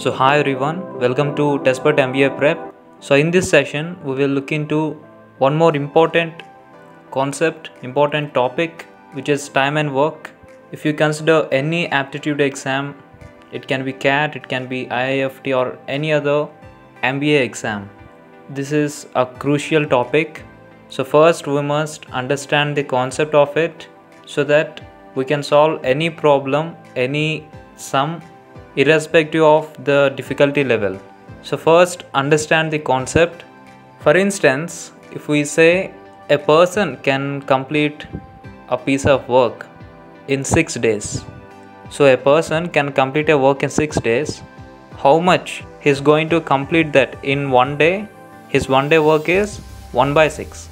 So hi everyone, welcome to Testbed MBA Prep. So in this session, we will look into one more important concept, important topic, which is time and work. If you consider any aptitude exam, it can be CAT, it can be IIFT or any other MBA exam. This is a crucial topic. So first we must understand the concept of it so that we can solve any problem, any sum, irrespective of the difficulty level. So first understand the concept. For instance, if we say a person can complete a piece of work in 6 days. So a person can complete a work in 6 days. How much he is going to complete that in one day? His one day work is 1/6.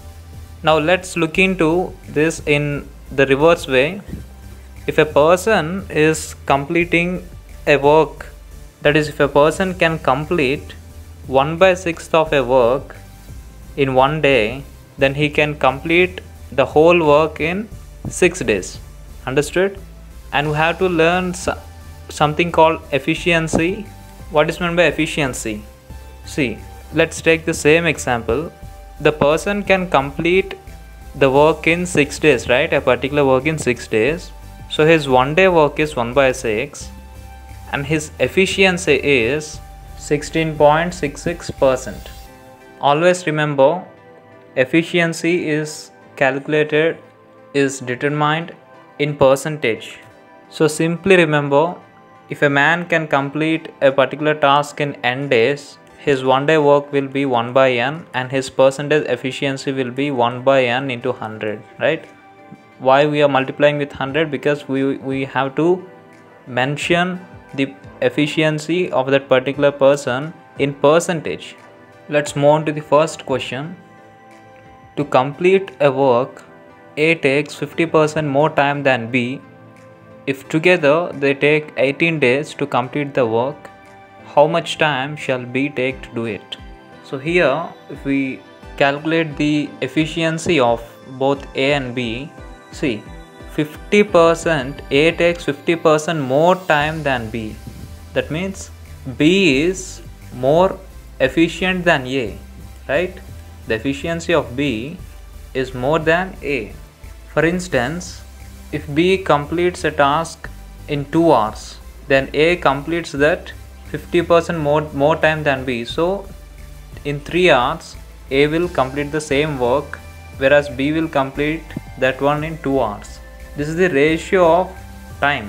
Now let's look into this in the reverse way. If a person is completing a work, that is, if a person can complete 1/6 of a work in one day, then he can complete the whole work in 6 days. Understood? And we have to learn something called efficiency. What is meant by efficiency? See, let's take the same example. The person can complete the work in 6 days, right? A particular work in 6 days. So his one day work is 1/6 and his efficiency is 16.66%. Always remember, efficiency is calculated, is determined in percentage. So simply remember, if a man can complete a particular task in n days, his one day work will be 1/n and his percentage efficiency will be 1/n into 100, right? Why we are multiplying with 100? Because we have to mention the efficiency of that particular person in percentage. Let's move on to the first question. To complete a work, A takes 50% more time than B. If together they take 18 days to complete the work, how much time shall B take to do it? So here, if we calculate the efficiency of both A and B, see, 50%, A takes 50% more time than B. That means B is more efficient than A, right? The efficiency of B is more than A. For instance, if B completes a task in 2 hours, then A completes that 50% more time than B. So in 3 hours, A will complete the same work, whereas B will complete that one in 2 hours. This is the ratio of time.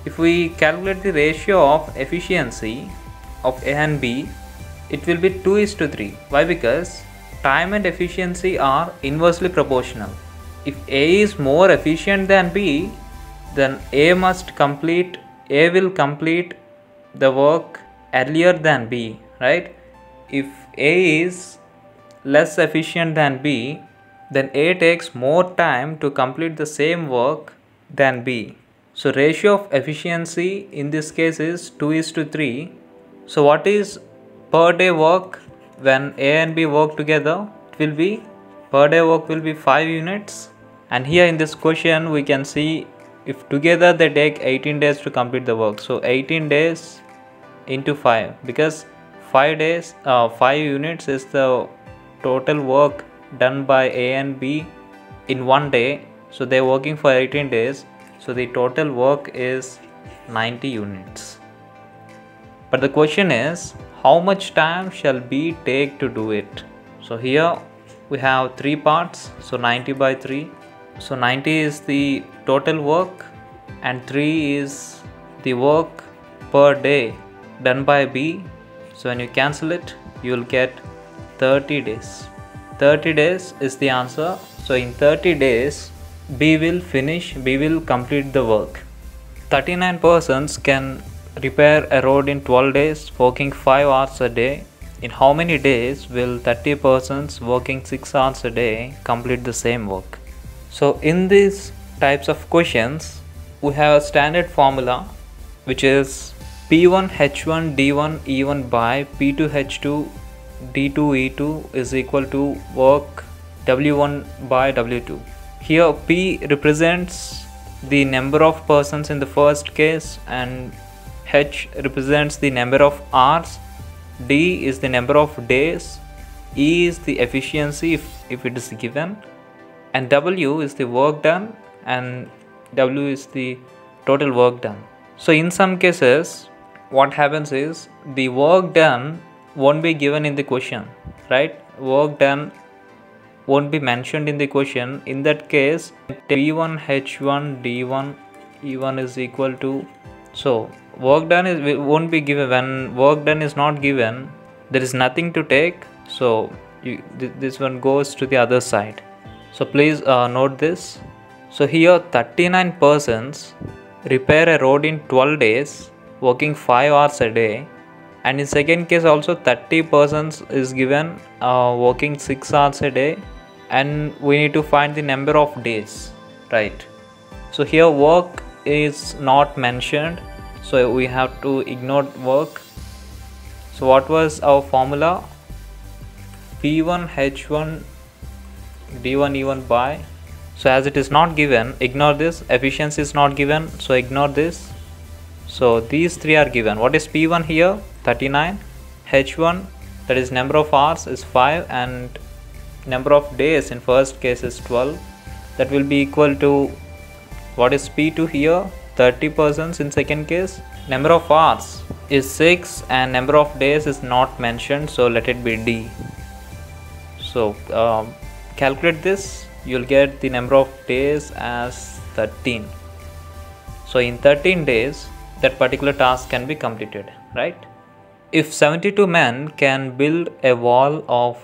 If we calculate the ratio of efficiency of A and B, it will be 2:3. Why? Because time and efficiency are inversely proportional. If A is more efficient than B, then A will complete the work earlier than B, right? If A is less efficient than B, then A takes more time to complete the same work than B. So ratio of efficiency in this case is 2:3. So what is per day work when A and B work together? It will be, per day work will be 5 units. And here in this question we can see, if together they take 18 days to complete the work. So 18 days into 5, because 5 units is the total work done by A and B in one day. So they are working for 18 days. So the total work is 90 units. But the question is, how much time shall B take to do it? So here we have 3 parts. So 90/3. So 90 is the total work and 3 is the work per day done by B. So when you cancel it, you will get 30 days. 30 days is the answer. So in 30 days, B will complete the work. 39 persons can repair a road in 12 days, working 5 hours a day. In how many days will 30 persons working 6 hours a day complete the same work? So in these types of questions, we have a standard formula, which is P1H1 D1 E1 by P2H2 D2 E2 is equal to work W1 by W2. Here P represents the number of persons in the first case and H represents the number of hours, D is the number of days, E is the efficiency if it is given, and W is the work done, and W is the total work done. So in some cases what happens is the work done won't be given in the question, right? Work done won't be mentioned in the question. In that case, P1 H1 D1 E1 is equal to, so work done won't be given. When work done is not given, there is nothing to take, so this one goes to the other side. So please note this. So here 39 persons repair a road in 12 days working 5 hours a day, and in second case also 30 persons is given working 6 hours a day, and we need to find the number of days, right? So here work is not mentioned, so we have to ignore work. So what was our formula? P1 H1 D1 E1 by, so as it is not given, ignore this. Efficiency is not given, so ignore this. So these three are given. What is P1 here? 39. H1, that is number of hours, is 5, and number of days in first case is 12. That will be equal to, what is P2 here? 30 persons in second case. Number of hours is 6 and number of days is not mentioned, so let it be D. So calculate this, you'll get the number of days as 13. So in 13 days that particular task can be completed, right? If 72 men can build a wall of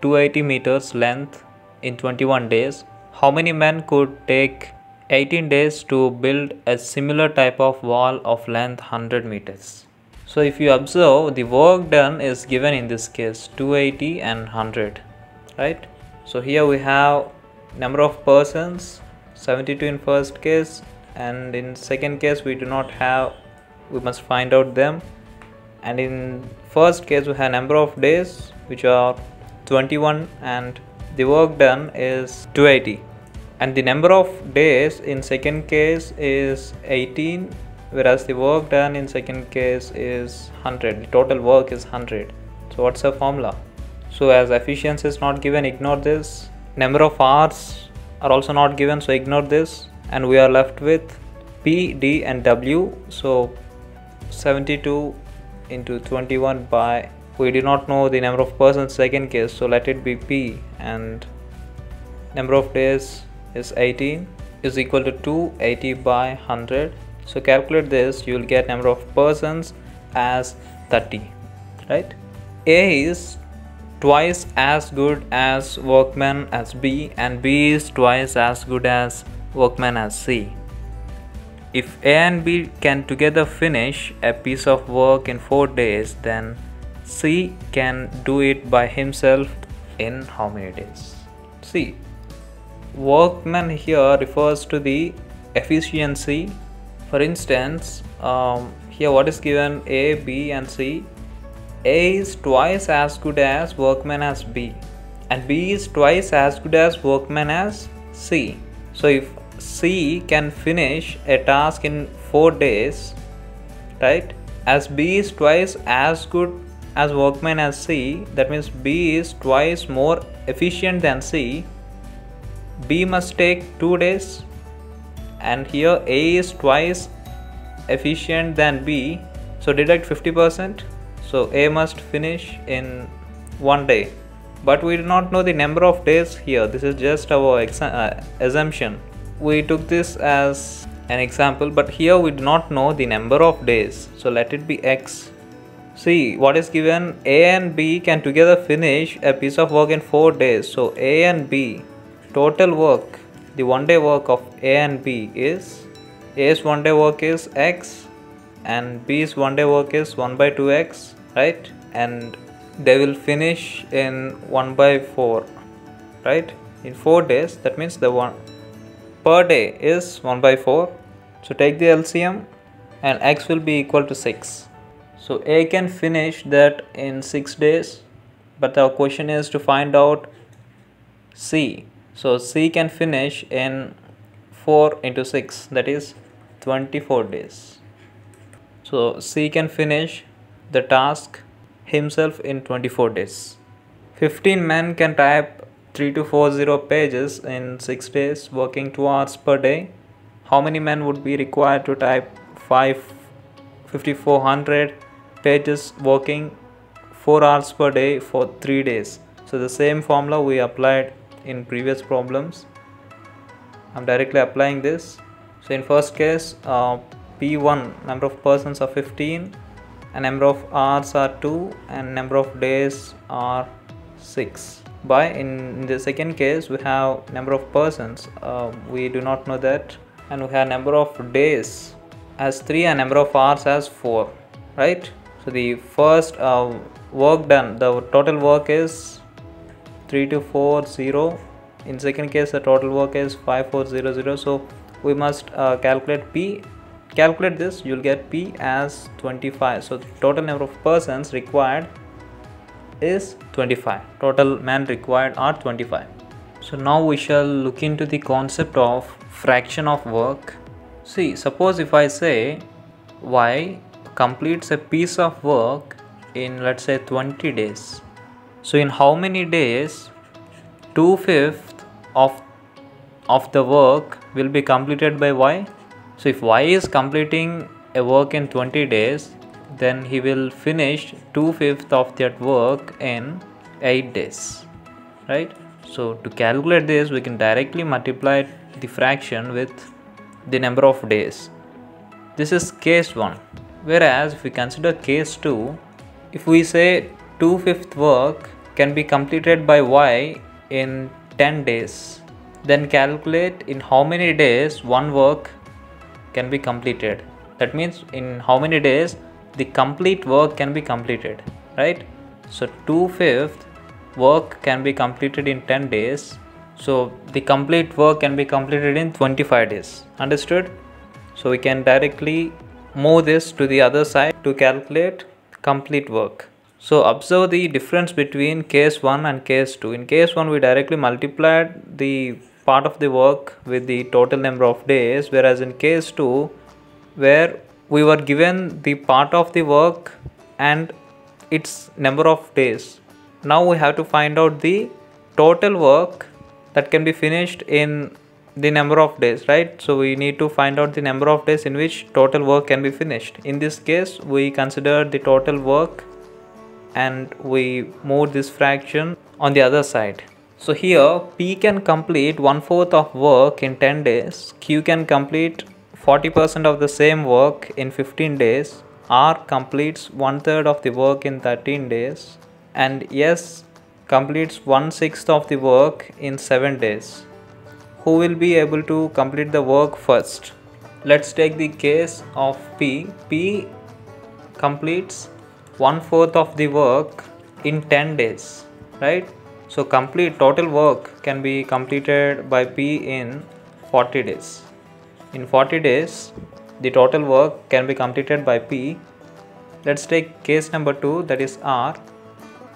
280 meters length in 21 days, how many men could take 18 days to build a similar type of wall of length 100 meters? So if you observe, the work done is given in this case 280 and 100, right? So here we have number of persons 72 in first case, and in second case we do not have, we must find out them, and in first case we have number of days which are 21 and the work done is 280, and the number of days in second case is 18, whereas the work done in second case is 100. The total work is 100. So what's the formula? So as efficiency is not given, ignore this. Number of hours are also not given, so ignore this, and we are left with P, D and W. So 72 into 21 by, we do not know the number of persons second case, so let it be P, and number of days is 18 is equal to 280 by 100. So calculate this, you will get number of persons as 30, right? A is twice as good as workman as B, and B is twice as good as workman as C. If A and B can together finish a piece of work in 4 days, then C can do it by himself in how many days? See, workman here refers to the efficiency. For instance, here what is given? A, B and C. A is twice as good as workman as B, and B is twice as good as workman as C. So if C can finish a task in 4 days, right, as B is twice as good as workman as C, that means B is twice more efficient than C. B must take 2 days, and here A is twice efficient than B, so deduct 50%. So A must finish in 1 day, but we do not know the number of days here. This is just our assumption. We took this as an example, but here we do not know the number of days, so let it be X. See what is given? A and B can together finish a piece of work in 4 days. So A and B total work, the 1 day work of A and B is, A's 1 day work is X and B's 1 day work is 1 by 2x, right? And they will finish in 1 by 4, right? In 4 days, that means the one per day is 1 by 4. So take the LCM and X will be equal to 6. So A can finish that in 6 days, but our question is to find out C. So C can finish in 4 into 6, that is 24 days. So C can finish the task himself in 24 days. 15 men can type 3240 pages in 6 days, working 2 hours per day. How many men would be required to type 5400 pages, working 4 hours per day for 3 days? So the same formula we applied in previous problems. I'm directly applying this. So in first case, P1 number of persons are 15, and number of hours are 2, and number of days are 6. By in the second case, we have number of persons, we do not know that, and we have number of days as 3 and number of hours as 4, right? So the first work done, the total work is 3240. In second case, the total work is 5400. So we must calculate P. Calculate this, you will get P as 25. So the total number of persons required is 25. Total men required are 25. So now we shall look into the concept of fraction of work. See, suppose if I say Y completes a piece of work in, let's say, 20 days. So in how many days 2/5 of the work will be completed by Y? So if Y is completing a work in 20 days, then he will finish 2/5 of that work in 8 days, right? So to calculate this, we can directly multiply the fraction with the number of days. This is case 1. Whereas if we consider case 2, if we say 2/5 work can be completed by Y in 10 days, then calculate in how many days one work can be completed. That means in how many days the complete work can be completed, right? So 2/5 work can be completed in 10 days. So the complete work can be completed in 25 days. Understood? So we can directly move this to the other side to calculate complete work. So observe the difference between case 1 and case 2. In case 1, we directly multiplied the part of the work with the total number of days, whereas in case 2, where we were given the part of the work and its number of days. Now we have to find out the total work that can be finished in the number of days, right? So we need to find out the number of days in which total work can be finished. In this case, we consider the total work and we move this fraction on the other side. So here P can complete 1/4 of work in 10 days, Q can complete 40% of the same work in 15 days, R completes 1/3 of the work in 13 days, and S completes 1/6 of the work in 7 days. Who will be able to complete the work first? Let's take the case of P. P completes 1/4 of the work in 10 days, right? So complete total work can be completed by P in 40 days. In 40 days, the total work can be completed by P. Let's take case number 2, that is R.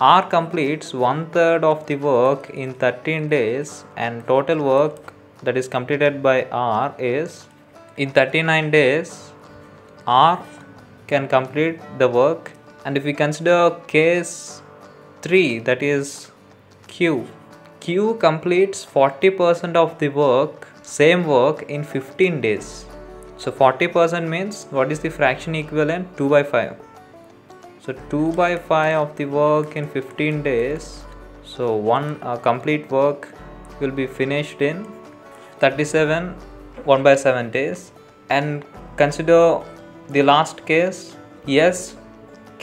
R completes 1/3 of the work in 13 days, and total work that is completed by R is in 39 days. R can complete the work. And if we consider case 3, that is Q. Q completes 40% of the work, same work, in 15 days. So 40% means, what is the fraction equivalent? 2/5. So 2/5 of the work in 15 days. So one complete work will be finished in 37 1/7 days. And consider the last case. Yes,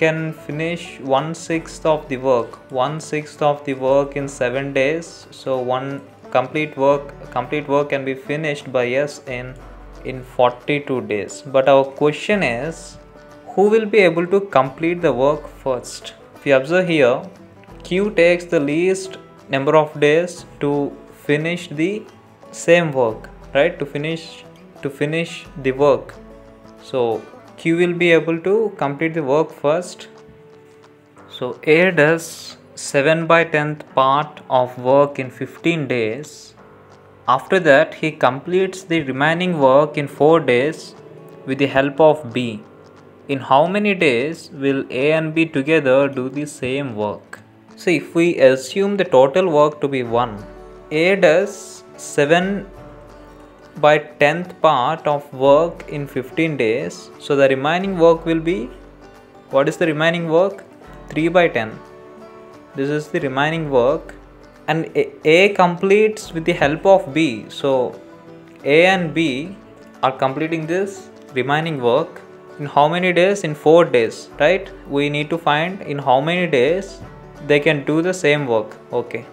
can finish 1/6 of the work. 1/6 of the work in 7 days. So one complete work can be finished by S in 42 days. But our question is, who will be able to complete the work first? If you observe here, Q takes the least number of days to finish the same work, right? To finish the work. So Q will be able to complete the work first. So A does 7/10 part of work in 15 days. After that, he completes the remaining work in 4 days with the help of B. in how many days will A and B together do the same work? So if we assume the total work to be 1, A does 7 by 10th part of work in 15 days. So the remaining work will be, what is the remaining work? 3 by 10. This is the remaining work, and A completes with the help of B. So A and B are completing this remaining work in how many days? In 4 days, right? We need to find in how many days they can do the same work. Okay,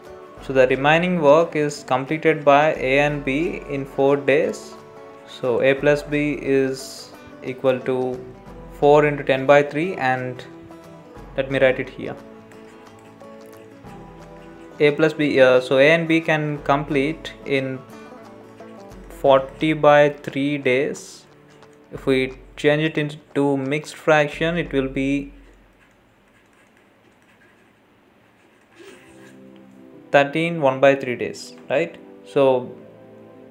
so the remaining work is completed by A and B in 4 days. So A plus B is equal to 4 into 10 by 3, and let me write it here. A plus B, so A and B can complete in 40 by 3 days. If we change it into mixed fraction, it will be 13 1 by 3 days, right? So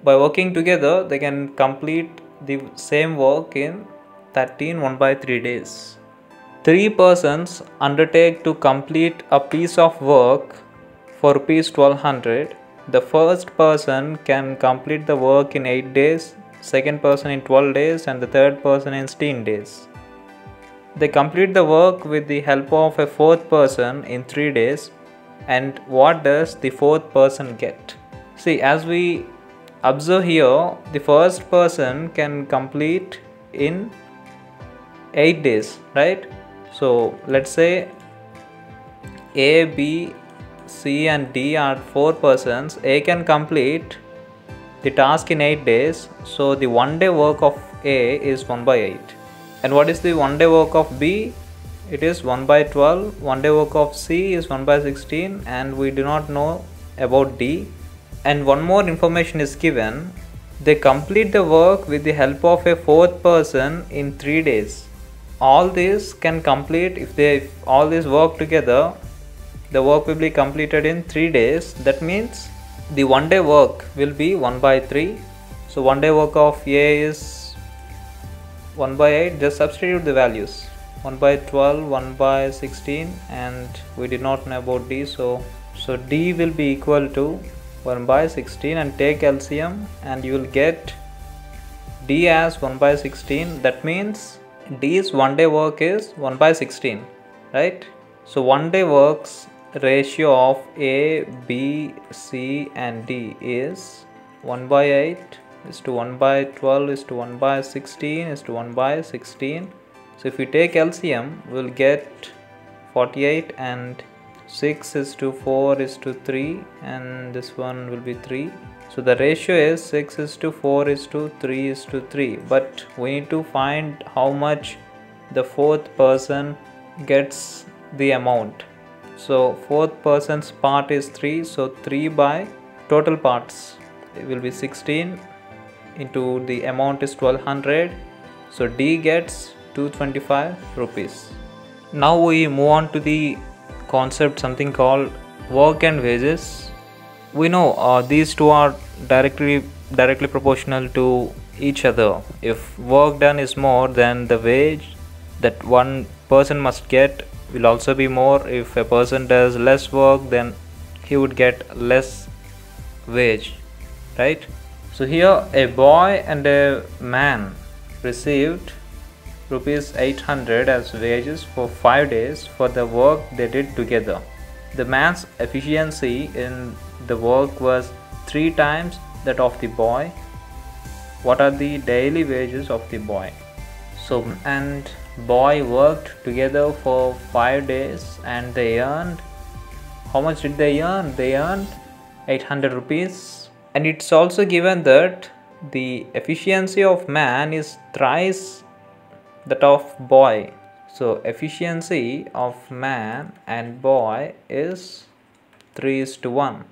by working together, they can complete the same work in 13 1 by 3 days. 3 persons undertake to complete a piece of work for rupees 1200. The first person can complete the work in 8 days, second person in 12 days, and the third person in 16 days. They complete the work with the help of a fourth person in 3 days. And what does the fourth person get? See, as we observe here, the first person can complete in 8 days, right? So let's say A, B, C and D are 4 persons. A can complete the task in 8 days. So the 1 day work of A is 1 by 8. And what is the 1 day work of B? It is 1 by 12. 1 day work of C is 1 by 16, and we do not know about D. And one more information is given. They complete the work with the help of a fourth person in 3 days. All this can complete if all this work together. The work will be completed in 3 days. That means the 1 day work will be 1 by 3. So 1 day work of A is 1 by 8. Just substitute the values. 1 by 12, 1 by 16, and we did not know about D. So D will be equal to 1 by 16, and take LCM, and you will get D as 1 by 16. That means D's 1 day work is 1 by 16, right? So 1 day works ratio of A, B, C and D is 1 by 8 is to 1 by 12 is to 1 by 16 is to 1 by 16. So if we take LCM, we will get 48, and 6 is to 4 is to 3, and this one will be 3. So the ratio is 6 is to 4 is to 3 is to 3. But we need to find how much the fourth person gets the amount. So fourth person's part is 3. So 3 by total parts, it will be 16 into the amount is 1200. So D gets 225 rupees. Now we move on to the concept something called work and wages. We know these two are directly proportional to each other. If work done is more, then the wage that one person must get will also be more. If a person does less work, then he would get less wage, right? So here a boy and a man received rupees 800 as wages for 5 days for the work they did together. The man's efficiency in the work was 3 times that of the boy. What are the daily wages of the boy? So and boy worked together for 5 days, and they earned, how much did they earn? They earned 800 rupees. And it's also given that the efficiency of man is thrice that of boy. So efficiency of man and boy is 3:1.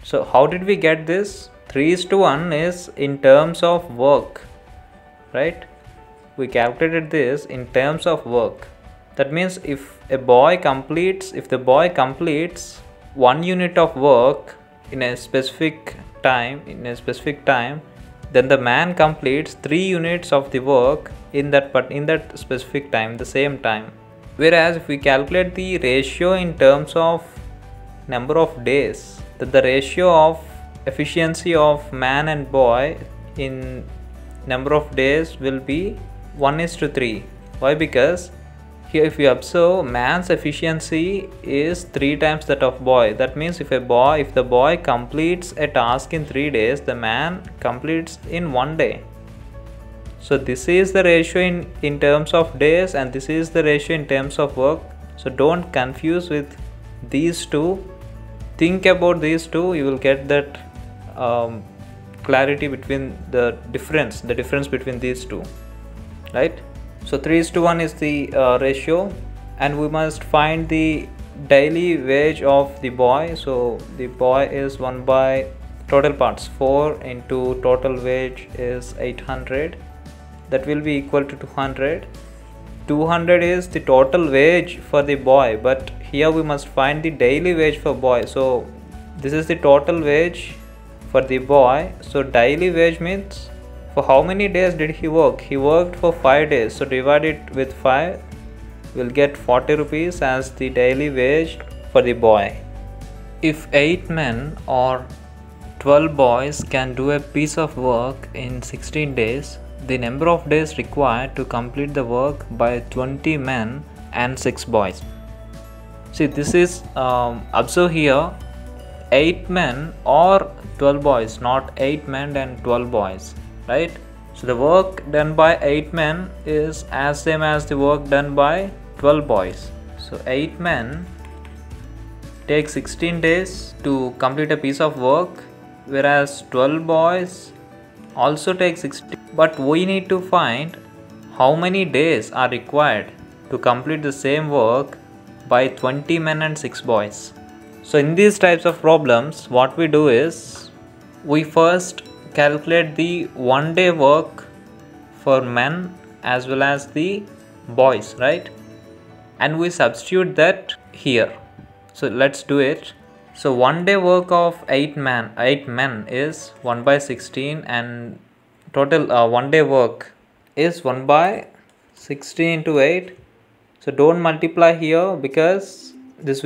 So how did we get this? 3:1 is in terms of work, right? We calculated this in terms of work. That means if the boy completes 1 unit of work in a specific time, then the man completes 3 units of the work in that specific time, the same time. Whereas if we calculate the ratio in terms of number of days, that the ratio of efficiency of man and boy in number of days will be 1:3. Why? Because here if you observe, man's efficiency is 3 times that of boy. That means if the boy completes a task in 3 days, the man completes in 1 day. So this is the ratio in terms of days, and this is the ratio in terms of work. So don't confuse with these two. Think about these two, you will get that clarity between the difference between these two, right? So 3:1 is the ratio, and we must find the daily wage of the boy. So the boy is 1 by total parts 4 into total wage is 800, that will be equal to 200. 200 is the total wage for the boy, but here we must find the daily wage for boy. So this is the total wage for the boy. So daily wage means for how many days did he work? He worked for 5 days. So divide it with 5, we'll get 40 rupees as the daily wage for the boy. If 8 men or 12 boys can do a piece of work in 16 days, the number of days required to complete the work by 20 men and 6 boys. See, this is observe here, 8 men or 12 boys, not 8 men and 12 boys, right? So the work done by 8 men is as same as the work done by 12 boys. So 8 men take 16 days to complete a piece of work, whereas 12 boys also take 16. But we need to find how many days are required to complete the same work by 20 men and 6 boys. So in these types of problems, what we do is we first calculate the 1 day work for men as well as the boys, right? And we substitute that here. So let's do it. So 1 day work of 8 men is 1 by 16, and total 1 day work is 1 by 16 into 8. So don't multiply here because this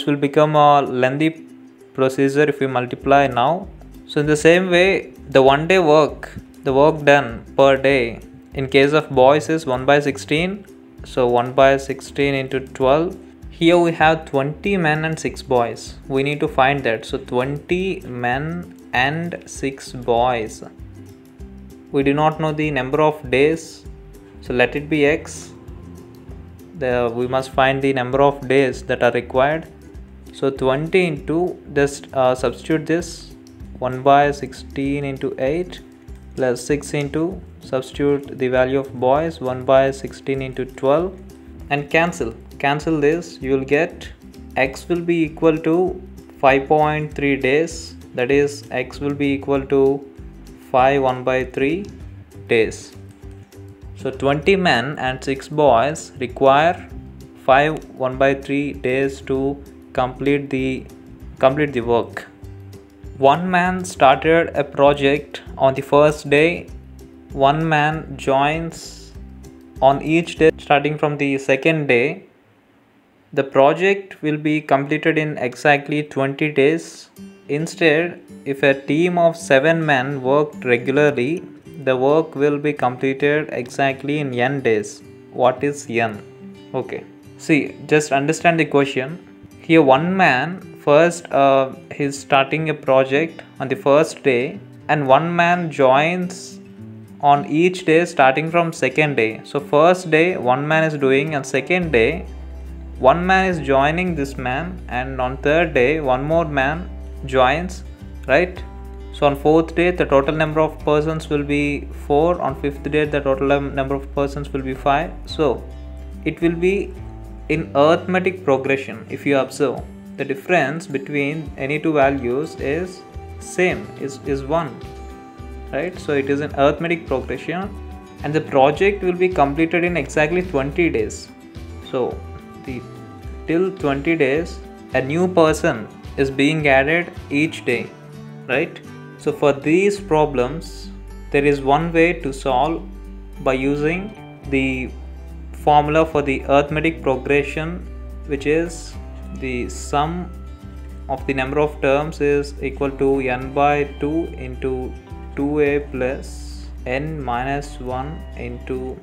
will become a lengthy procedure if we multiply now. So in the same way, the 1 day work, the work done per day in case of boys is 1 by 16. So 1 by 16 into 12. Here we have 20 men and 6 boys. We need to find that. So 20 men and 6 boys. We do not know the number of days, so let it be x. We must find the number of days that are required. So 20 into, just substitute this, 1 by 16 into 8 plus 6 into, substitute the value of boys, 1 by 16 into 12, and cancel this. You will get x will be equal to 5.3 days, that is x will be equal to 5 1 by 3 days. So 20 men and 6 boys require 5 1 by 3 days to complete the work. One man started a project on the first day. One man joins on each day starting from the second day. The project will be completed in exactly 20 days. Instead, if a team of 7 men worked regularly, the work will be completed exactly in n days. What is n? Okay. See, just understand the question. Here one man first he's starting a project on the first day, and one man joins on each day starting from second day. So first day one man is doing, and second day one man is joining this man, and on third day one more man joins, right? So on fourth day the total number of persons will be 4, on fifth day the total number of persons will be 5. So it will be in arithmetic progression. If you observe, the difference between any two values is same, is 1, right? So it is an arithmetic progression, and the project will be completed in exactly 20 days. So till 20 days a new person is being added each day, right? So for these problems there is one way to solve by using the formula for the arithmetic progression, which is the sum of the number of terms is equal to n by 2 into 2a plus n minus 1 into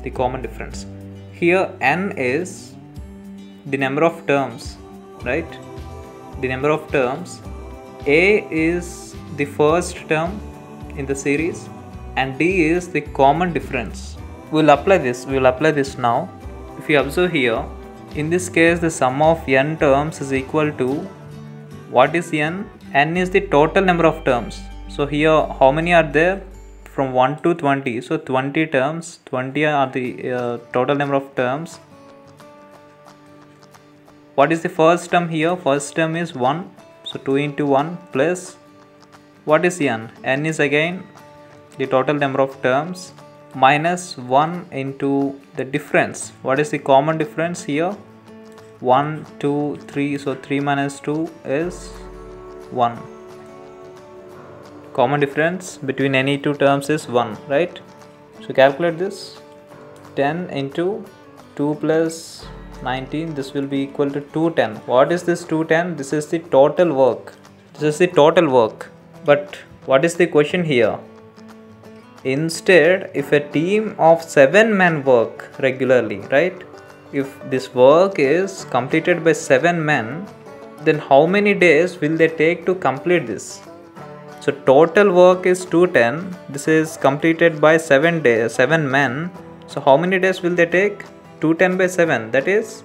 the common difference. Here n is the number of terms, right? The number of terms. A is the first term in the series and d is the common difference. We will apply this now. If you observe here, in this case the sum of n terms is equal to, what is n? N is the total number of terms. So here how many are there? From 1 to 20. So 20 terms, 20 are the total number of terms. What is the first term here? First term is 1. So 2 into 1 plus, what is n? N is again the total number of terms minus 1 into the difference. What is the common difference here? 1, 2, 3. So 3 minus 2 is 1. Common difference between any two terms is 1, right? So calculate this. 10 into 2 plus 19, this will be equal to 210. What is this 210? This is the total work. This is the total work. But what is the question here? Instead, if a team of 7 men work regularly, right? If this work is completed by 7 men, then how many days will they take to complete this? So total work is 210. This is completed by 7 men. So how many days will they take? 210 by 7, that is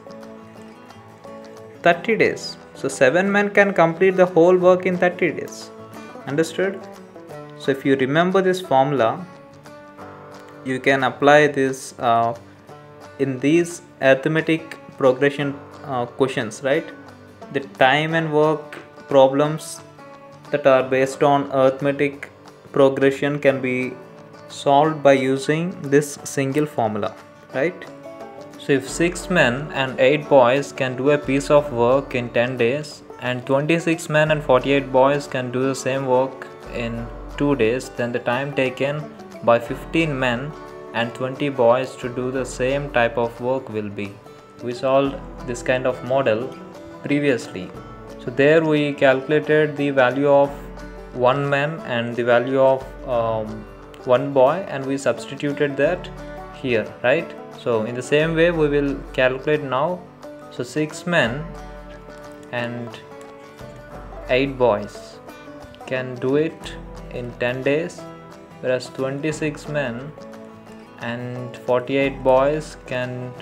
30 days. So 7 men can complete the whole work in 30 days. Understood? So if you remember this formula, you can apply this in these arithmetic progression questions, right? The time and work problems that are based on arithmetic progression can be solved by using this single formula, right? So if 6 men and 8 boys can do a piece of work in 10 days and 26 men and 48 boys can do the same work in 2 days, then the time taken by 15 men and 20 boys to do the same type of work will be. We solved this kind of model previously. So there we calculated the value of 1 man and the value of 1 boy, and we substituted that here, right? So in the same way we will calculate now. So 6 men and 8 boys can do it in 10 days, whereas 26 men and 48 boys can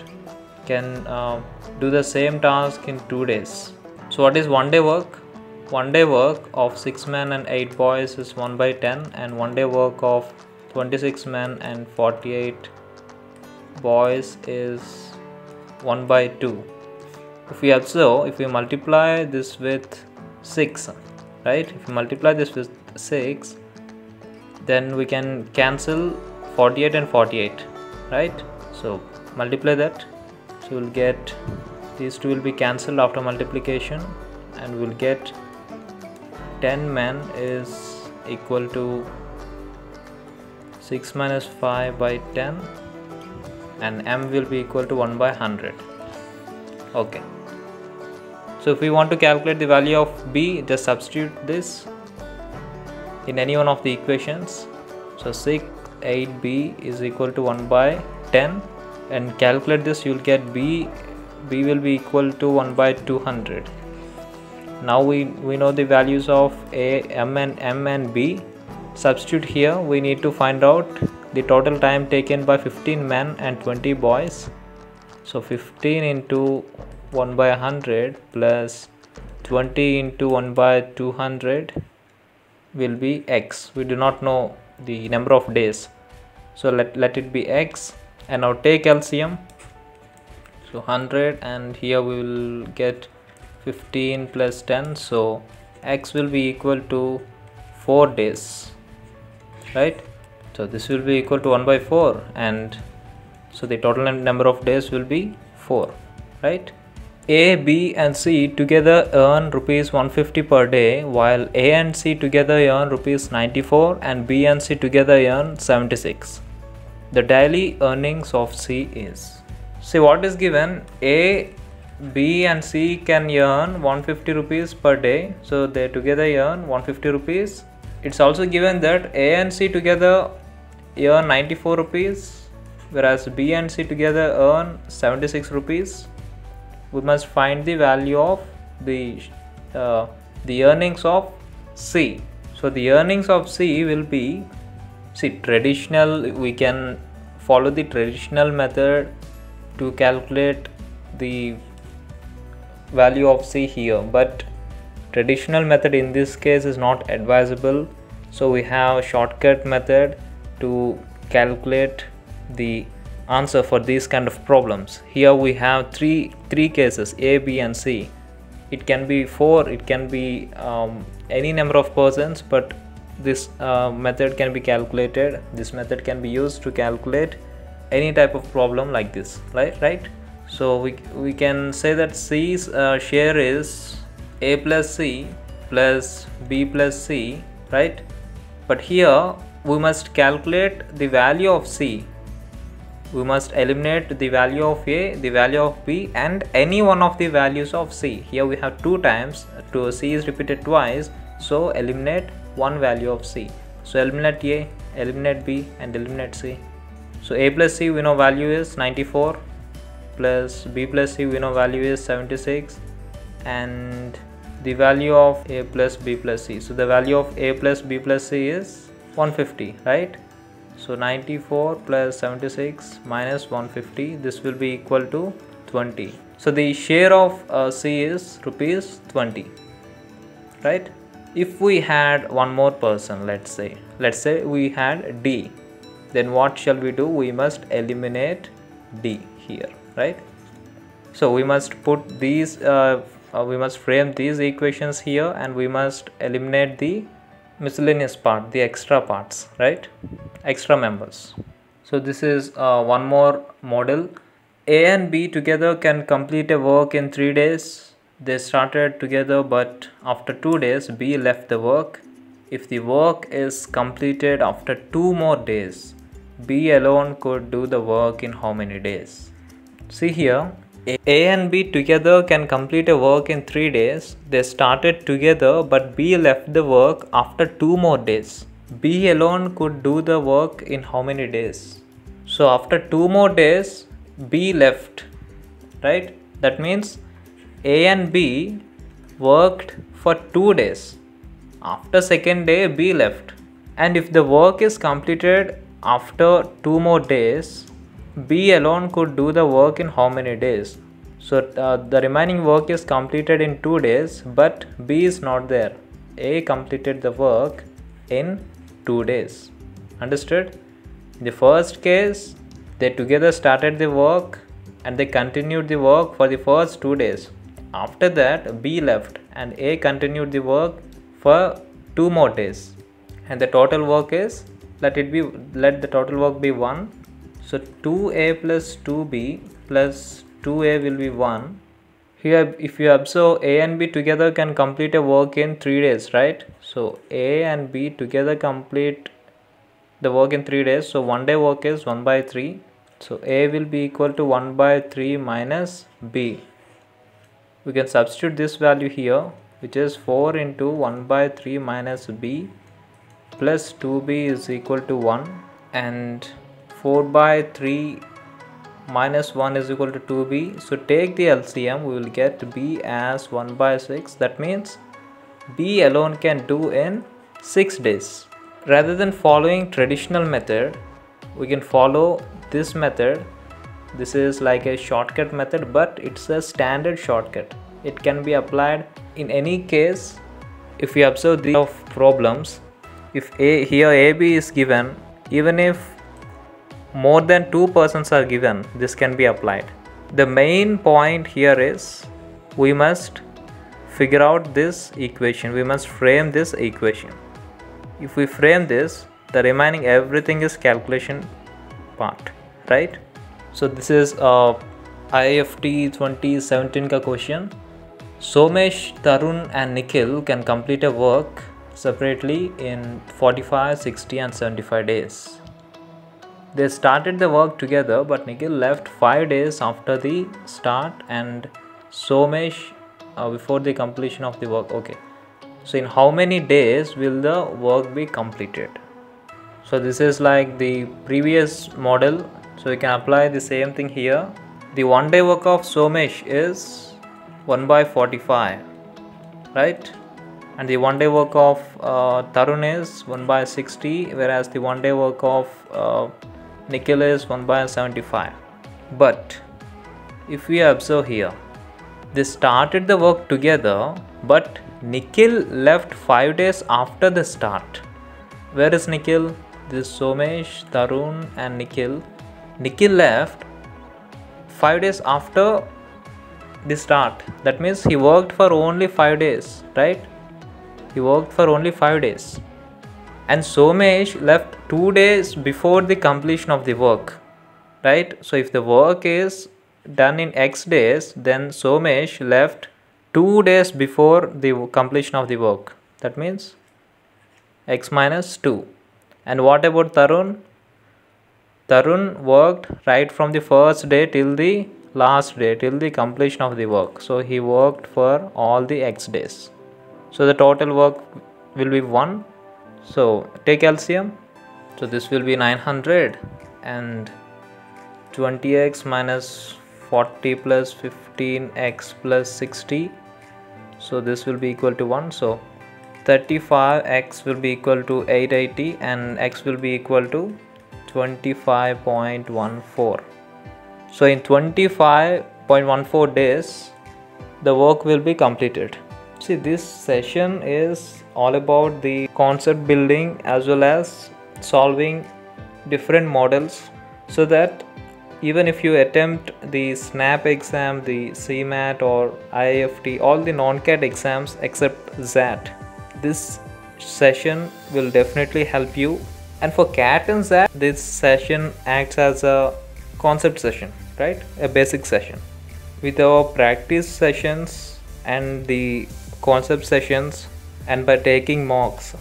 do the same task in 2 days. So what is 1 day work? 1 day work of 6 men and 8 boys is 1 by 10, and 1 day work of 26 men and 48 boys is 1 by 2. If we observe, if we multiply this with 6, right? If we multiply this with 6, then we can cancel 48 and 48, right? So multiply that. So we'll get, these two will be cancelled after multiplication, and we'll get 10 men is equal to 6 minus 5 by 10, and m will be equal to 1 by 100. Okay. So if we want to calculate the value of b, just substitute this in any one of the equations. So 6 8b is equal to 1 by 10, and calculate this, you will get b will be equal to 1 by 200. Now we know the values of m and b. Substitute here. We need to find out the total time taken by 15 men and 20 boys. So 15 into 1 by 100 plus 20 into 1 by 200 will be x. We do not know the number of days, so let it be x. And now take LCM. So 100, and here we will get 15 plus 10, so x will be equal to 4 days, right? So this will be equal to 1 by 4, and so the total number of days will be 4, right? A, B and C together earn rupees 150 per day, while A and C together earn rupees 94 and B and C together earn 76. The daily earnings of C is. See what is given. A, B and C can earn 150 rupees per day. So they together earn 150 rupees. It's also given that A and C together earn 94 rupees, whereas B and C together earn 76 rupees. We must find the value of the earnings of C. So the earnings of C will be, see, traditional, we can follow the traditional method to calculate the value of C here, but traditional method in this case is not advisable. So we have a shortcut method to calculate the answer for these kind of problems. Here we have three cases, A, B and C. It can be 4, it can be any number of persons, but this method can be calculated. This method can be used to calculate any type of problem like this, right? So we can say that C's share is A plus C plus B plus C, right? But here we must calculate the value of C. We must eliminate the value of A, the value of B and any one of the values of C. Here we have 2 times, C is repeated twice, so eliminate one value of C. So eliminate A, eliminate B and eliminate C. So A plus C we know value is 94 plus B plus C we know value is 76 and the value of A plus B plus C. So the value of A plus B plus C is 150, right? So 94 plus 76 minus 150, this will be equal to 20. So the share of C is rupees 20, right? If we had one more person, let's say we had D, then what shall we do? We must eliminate D here, right? So we must put these, we must frame these equations here and we must eliminate the miscellaneous part, the extra parts, right? Extra members. So this is one more model. A and B together can complete a work in 3 days. They started together, but after 2 days B left the work. If the work is completed after 2 more days, B alone could do the work in how many days? See here, A and B together can complete a work in 3 days. They started together, but B left the work after 2 more days. B alone could do the work in how many days? So after 2 more days, B left, right? That means A and B worked for 2 days. After second day, B left. And if the work is completed after 2 more days, B alone could do the work in how many days? So the remaining work is completed in 2 days, but B is not there. A completed the work in 2 days. Understood? In the first case, they together started the work and they continued the work for the first 2 days. After that, B left and A continued the work for 2 more days. And the total work is, let the total work be 1. So 2A plus 2B plus 2A will be 1. Here if you observe, A and B together can complete a work in 3 days, right? So A and B together complete the work in 3 days. So 1 day work is 1 by 3. So A will be equal to 1 by 3 minus B. We can substitute this value here, which is 4 into 1 by 3 minus B plus 2B is equal to 1, and 4 by 3 minus 1 is equal to 2B. So take the LCM, we will get B as 1 by 6. That means B alone can do in 6 days. Rather than following traditional method, we can follow this method. This is like a shortcut method, but it's a standard shortcut. It can be applied in any case. If you observe the problems, if here AB is given, even if more than 2 persons are given, this can be applied. The main point here is we must figure out this equation. We must frame this equation. If we frame this, the remaining everything is calculation part, right? So this is IIFT 2017 का question. Somesh, Tarun and Nikhil can complete a work separately in 45, 60 and 75 days. They started the work together, but Nikhil left 5 days after the start and Somesh before the completion of the work. Okay. So in how many days will the work be completed? So this is like the previous model. So we can apply the same thing here. The 1 day work of Somesh is 1 by 45, right? And the 1 day work of Tarun is 1 by 60, whereas the 1 day work of Nikhil is 1 by 75. But if we observe here, they started the work together, but Nikhil left 5 days after the start. Where is Nikhil? This is Somesh, Tarun and Nikhil. Nikhil left 5 days after the start. That means he worked for only 5 days, right? He worked for only 5 days. And Somesh left 2 days before the completion of the work, right? So if the work is done in X days, then Somesh left 2 days before the completion of the work. That means X minus 2. And what about Tarun? Tarun worked right from the first day till the last day, till the completion of the work. So he worked for all the X days. So the total work will be 1. So take LCM. So this will be 900 and 20x minus 40 plus 15x plus 60. So this will be equal to 1. So 35x will be equal to 880 and x will be equal to 25.14. So in 25.14 days, the work will be completed. See, this session is all about the concept building as well as solving different models, so that even if you attempt the SNAP exam, the CMAT or IIFT, all the non-CAT exams except ZAT, this session will definitely help you. And for CAT and ZAT, this session acts as a concept session, right? A basic session. With our practice sessions and the concept sessions, and by taking mocks,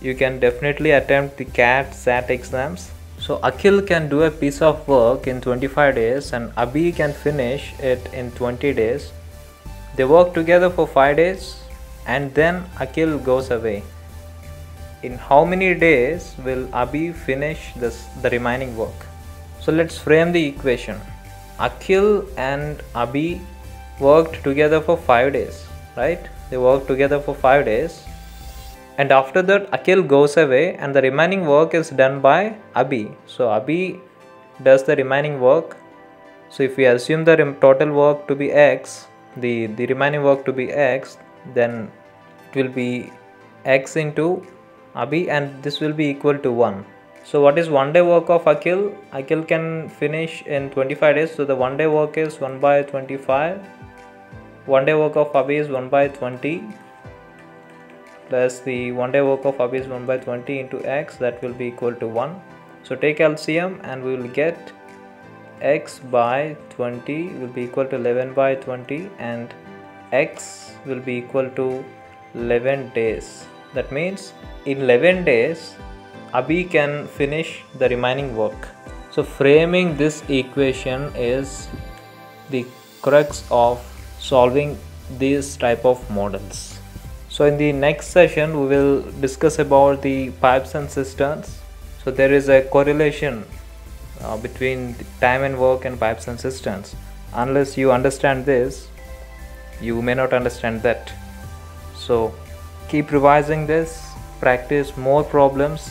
you can definitely attempt the CAT, ZAT exams. So Akhil can do a piece of work in 25 days and Abhi can finish it in 20 days. They work together for 5 days and then Akhil goes away. In how many days will Abhi finish the remaining work? So let's frame the equation. Akhil and Abhi worked together for 5 days, right? They worked together for 5 days. And after that, Akhil goes away and the remaining work is done by Abhi. So Abhi does the remaining work. So if we assume the total work to be X, the remaining work to be X, then it will be X into Abhi and this will be equal to 1. So what is 1 day work of Akhil? Akhil can finish in 25 days. So the 1 day work is 1 by 25. 1 day work of Abhi is 1 by 20. Plus the 1 day work of Abhi is 1 by 20 into X, that will be equal to 1. So take LCM and we will get X by 20 will be equal to 11 by 20 and X will be equal to 11 days. That means in 11 days Abhi can finish the remaining work. So framing this equation is the crux of solving these type of models. So in the next session we will discuss about the pipes and cisterns. So there is a correlation between the time and work and pipes and cisterns. Unless you understand this, you may not understand that. So keep revising this, practice more problems,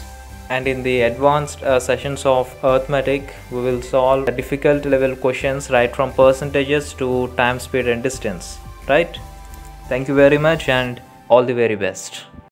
and in the advanced sessions of arithmetic we will solve difficult level questions right from percentages to time, speed and distance, right? Thank you very much and all the very best.